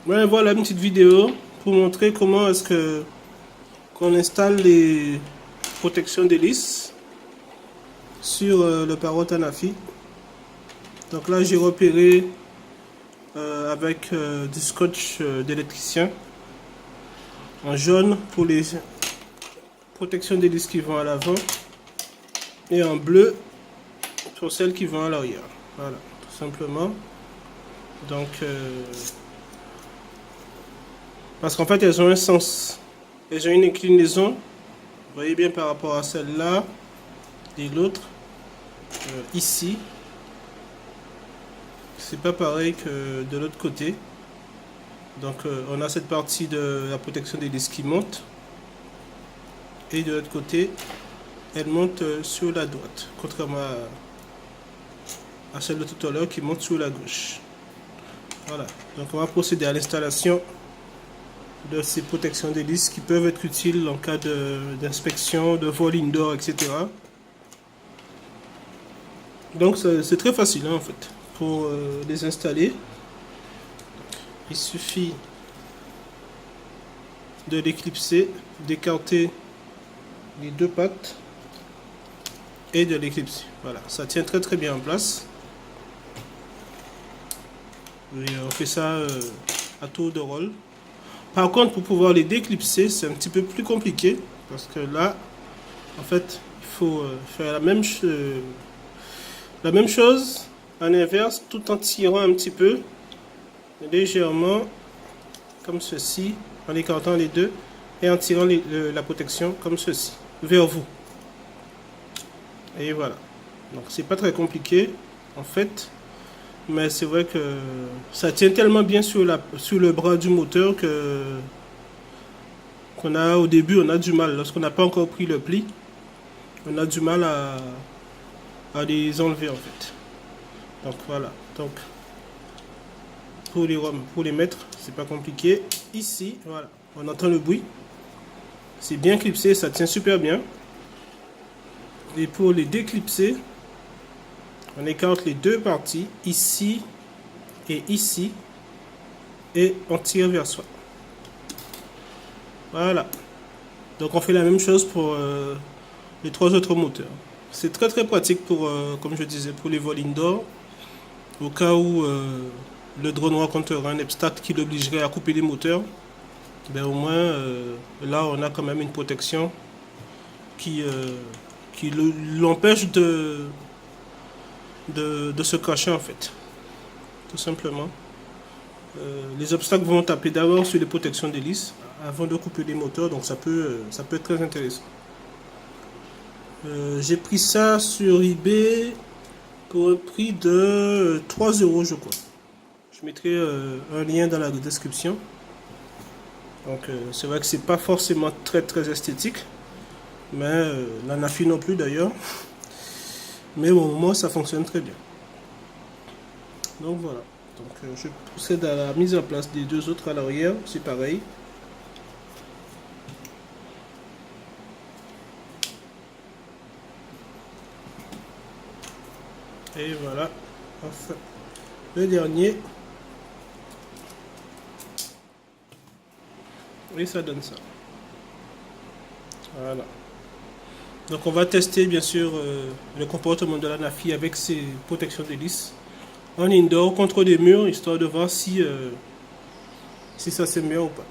Ouais, voilà une petite vidéo pour montrer comment est-ce que qu'on installe les protections d'hélice sur le parrot Anafi. Donc là j'ai repéré avec du scotch d'électricien en jaune pour les protections d'hélice qui vont à l'avant et en bleu pour celles qui vont à l'arrière. Voilà, tout simplement. Donc parce qu'en fait elles ont un sens, elles ont une inclinaison, vous voyez bien par rapport à celle-là et l'autre ici, c'est pas pareil que de l'autre côté. Donc on a cette partie de la protection des disques qui monte et de l'autre côté elle monte sur la droite, contrairement à celle de tout à l'heure qui monte sur la gauche. Voilà, donc on va procéder à l'installation de ces protections d'hélice qui peuvent être utiles en cas d'inspection, de vol indoor, etc. Donc c'est très facile hein, en fait pour les installer. Il suffit de l'éclipser, d'écarter les deux pattes et de l'éclipser. Voilà, ça tient très bien en place. Et on fait ça à tour de rôle. Par contre, pour pouvoir les déclipser, c'est un petit peu plus compliqué parce que là, en fait, il faut faire la même chose en inverse, tout en tirant un petit peu, légèrement, comme ceci, en écartant les deux et en tirant la protection comme ceci, vers vous. Et voilà. Donc c'est pas très compliqué en fait. Mais c'est vrai que ça tient tellement bien sur le bras du moteur qu'on a au début on a du mal. Lorsqu'on n'a pas encore pris le pli, on a du mal à les enlever en fait. Donc voilà. Donc pour les mettre, c'est pas compliqué. Ici, voilà, on entend le bruit. C'est bien clipsé, ça tient super bien. Et pour les déclipser, on écarte les deux parties, ici, et on tire vers soi. Voilà. Donc on fait la même chose pour les trois autres moteurs. C'est très pratique pour, comme je disais, pour les vols indoor. Au cas où le drone rencontrera un obstacle qui l'obligerait à couper les moteurs, ben au moins là on a quand même une protection qui l'empêche de se cacher en fait. Tout simplement. Les obstacles vont taper d'abord sur les protections d'hélice avant de couper les moteurs, donc ça peut être très intéressant. J'ai pris ça sur eBay pour un prix de 3 € je crois. Je mettrai un lien dans la description. Donc c'est vrai que c'est pas forcément très esthétique, mais la Nafi non plus d'ailleurs. Mais au moment ça fonctionne très bien. Donc voilà. Donc je procède à la mise en place des deux autres à l'arrière, c'est pareil. Et voilà, enfin, le dernier. Et ça donne ça. Voilà. Donc on va tester bien sûr le comportement de la Nafi avec ses protections d'hélice en indoor contre des murs, histoire de voir si ça c'est mieux ou pas.